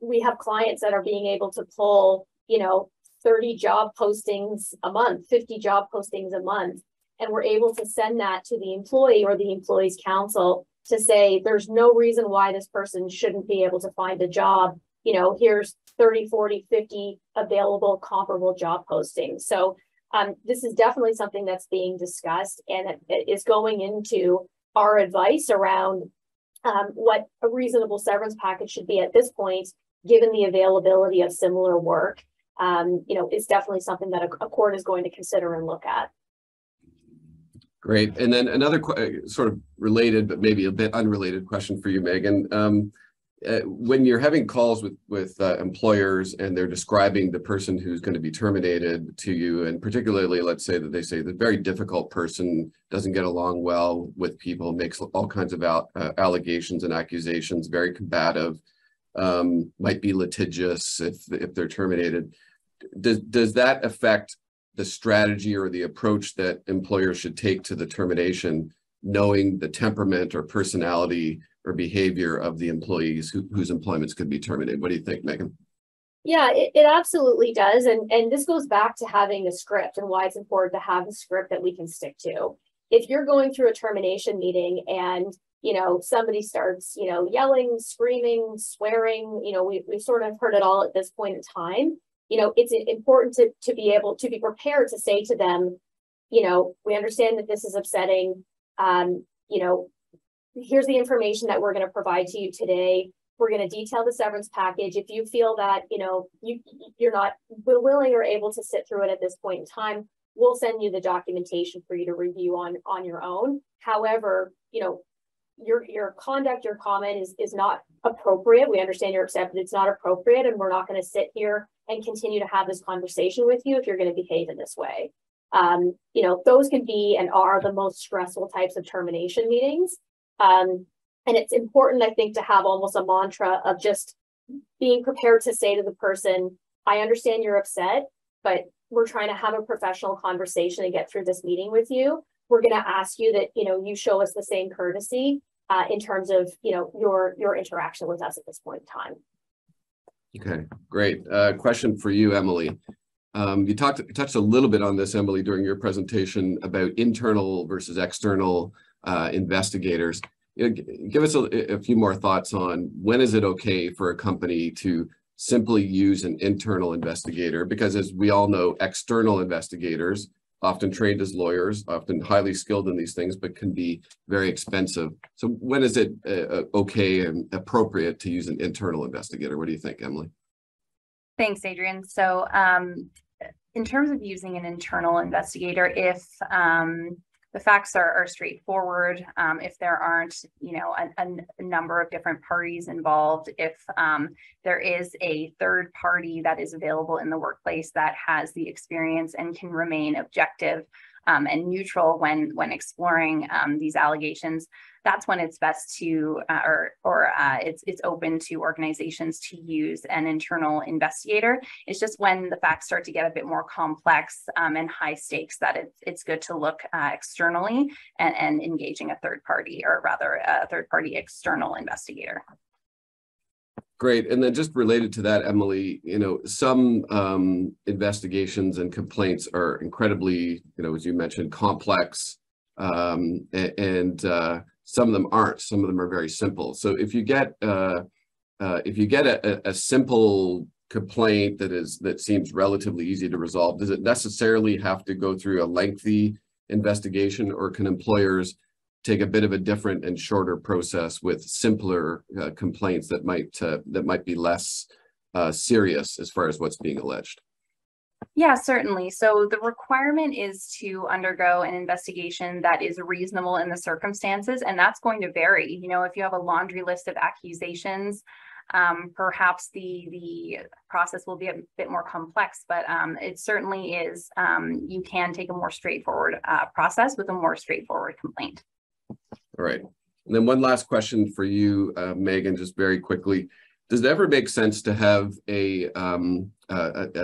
we have clients that are being able to pull, you know, 30 job postings a month, 50 job postings a month, and we're able to send that to the employee or the employee's counsel to say, there's no reason why this person shouldn't be able to find a job. You know, here's 30, 40, 50 available comparable job postings. So this is definitely something that's being discussed, and it is going into our advice around what a reasonable severance package should be at this point, given the availability of similar work. You know, it's definitely something that a court is going to consider and look at. Great. And then another sort of related, but maybe a bit unrelated question for you, Meaghen. When you're having calls with employers and they're describing the person who's going to be terminated to you, and particularly, let's say that they say the very difficult person doesn't get along well with people, makes all kinds of allegations and accusations, very combative, might be litigious if they're terminated. Does that affect the strategy or the approach that employers should take to the termination, knowing the temperament or personality or behavior of the employees whose employments could be terminated? What do you think, Meaghen? Yeah, it absolutely does. And this goes back to having a script and why it's important to have a script that we can stick to. If you're going through a termination meeting and, you know, somebody starts, you know, yelling, screaming, swearing, you know, we've sort of heard it all at this point in time. You know, it's important to be able to be prepared to say to them, you know, we understand that this is upsetting. You know, here's the information that we're going to provide to you today. We're going to detail the severance package. If you feel that, you know, you're not willing or able to sit through it at this point in time, we'll send you the documentation for you to review on your own. However, you know, your conduct, your comment is not appropriate. We understand you're upset, but it's not appropriate, and we're not going to sit here and continue to have this conversation with you if you're going to behave in this way. You know, those can be and are the most stressful types of termination meetings. And it's important, I think, to have almost a mantra of just being prepared to say to the person, I understand you're upset, but we're trying to have a professional conversation and get through this meeting with you. We're going to ask you that, you know, you show us the same courtesy in terms of, you know, your interaction with us at this point in time. Okay, great. Question for you, Emily. You touched a little bit on this, Emily, during your presentation about internal versus external investigators. You know, give us a few more thoughts on when is it okay for a company to simply use an internal investigator? Because as we all know, external investigators, often trained as lawyers, often highly skilled in these things, but can be very expensive. So when is it okay and appropriate to use an internal investigator? What do you think, Emily? Thanks, Adrian. So in terms of using an internal investigator, if the facts are straightforward, if there aren't, you know, a number of different parties involved, if there is a third party that is available in the workplace that has the experience and can remain objective and neutral when exploring these allegations, that's when it's best to, it's open to organizations to use an internal investigator. It's just when the facts start to get a bit more complex and high stakes that it's good to look externally and engaging a third party, or rather a third party external investigator. Great. And then just related to that, Emily, some investigations and complaints are incredibly, as you mentioned, complex, and some of them aren't. Some of them are very simple. So if you get a simple complaint that seems relatively easy to resolve, does it necessarily have to go through a lengthy investigation, or can employers take a bit of a different and shorter process with simpler complaints that might be less serious as far as what's being alleged? Yeah, certainly. So the requirement is to undergo an investigation that is reasonable in the circumstances, and that's going to vary. If you have a laundry list of accusations, perhaps the process will be a bit more complex, but it certainly is. You can take a more straightforward process with a more straightforward complaint. All right. And then one last question for you, Meaghen, just very quickly. Does it ever make sense to have a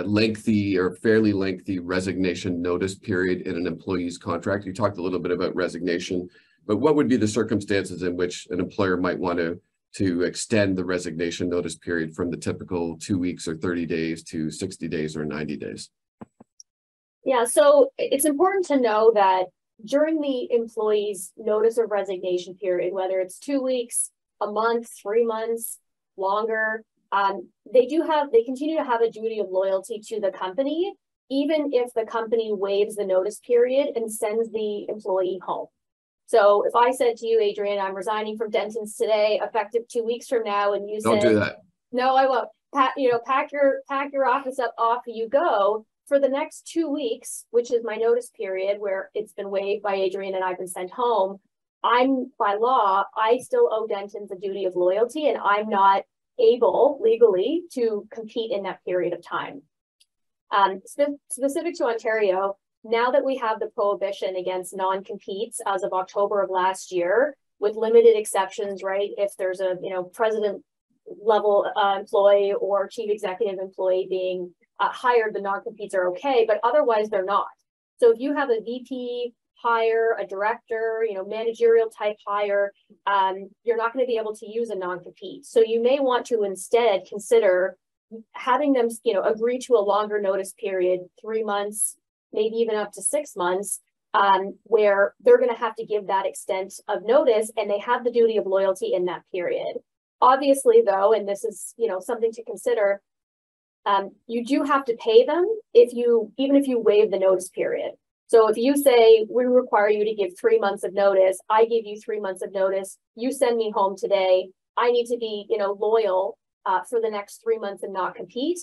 lengthy or fairly lengthy resignation notice period in an employee's contract? You talked a little bit about resignation, but what would be the circumstances in which an employer might want to extend the resignation notice period from the typical 2 weeks or 30 days to 60 days or 90 days? Yeah, so it's important to know that during the employee's notice of resignation period, whether it's 2 weeks, a month, 3 months, longer, they continue to have a duty of loyalty to the company, even if the company waives the notice period and sends the employee home. So if I said to you, Adrian, I'm resigning from Dentons today, effective 2 weeks from now, and you Don't said, do that. No, I won't. Pack your office up, off you go. For the next 2 weeks, which is my notice period where it's been waived by Adrian and I've been sent home, by law, I still owe Dentons a duty of loyalty, and I'm not able legally to compete in that period of time. Specific to Ontario, now that we have the prohibition against non-competes as of October of last year, with limited exceptions, right? If there's a president level employee or chief executive employee being hired, the non-competes are okay, but otherwise they're not. So if you have a VP hire, a director, managerial type hire, you're not going to be able to use a non-compete. So you may want to instead consider having them, agree to a longer notice period, 3 months, maybe even up to 6 months, where they're going to have to give that extent of notice, and they have the duty of loyalty in that period. Obviously, though, and this is, something to consider, you do have to pay them even if you waive the notice period. So if you say, we require you to give 3 months of notice, I give you 3 months of notice, you send me home today, I need to be, loyal for the next 3 months and not compete.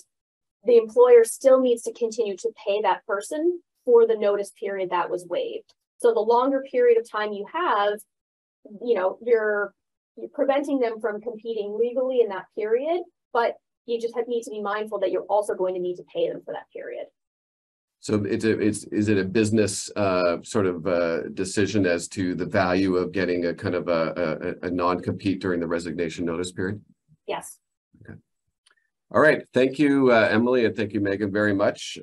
The employer still needs to continue to pay that person for the notice period that was waived. So the longer period of time you have, you're preventing them from competing legally in that period, but you just need to be mindful that you're also going to need to pay them for that period. So is it a business sort of decision as to the value of getting a kind of a non-compete during the resignation notice period? Yes. Okay. All right. Thank you, Emily, and thank you, Meaghen, very much.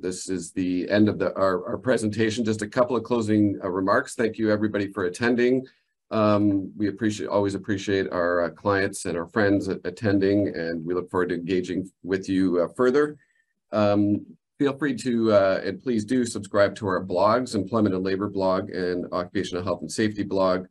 This is the end of our presentation. Just a couple of closing remarks. Thank you, everybody, for attending. We always appreciate our clients and our friends attending, and we look forward to engaging with you further. Feel free to, and please do subscribe to our blogs, Employment and Labor blog and Occupational Health and Safety blog.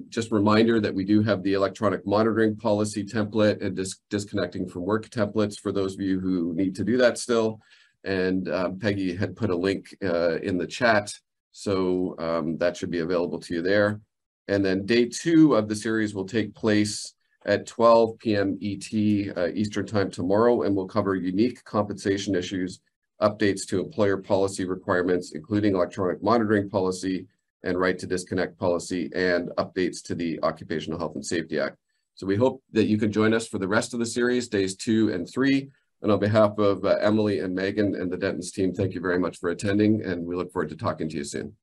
Just a reminder that we do have the electronic monitoring policy template and disconnecting from work templates for those of you who need to do that still. And Peggy had put a link in the chat, so that should be available to you there. And then day 2 of the series will take place at 12 p.m. ET Eastern Time tomorrow, and we'll cover unique compensation issues, updates to employer policy requirements, including electronic monitoring policy and right to disconnect policy, and updates to the Occupational Health and Safety Act. So we hope that you can join us for the rest of the series, days 2 and 3. And on behalf of Emily and Meaghen and the Dentons team, thank you very much for attending, and we look forward to talking to you soon.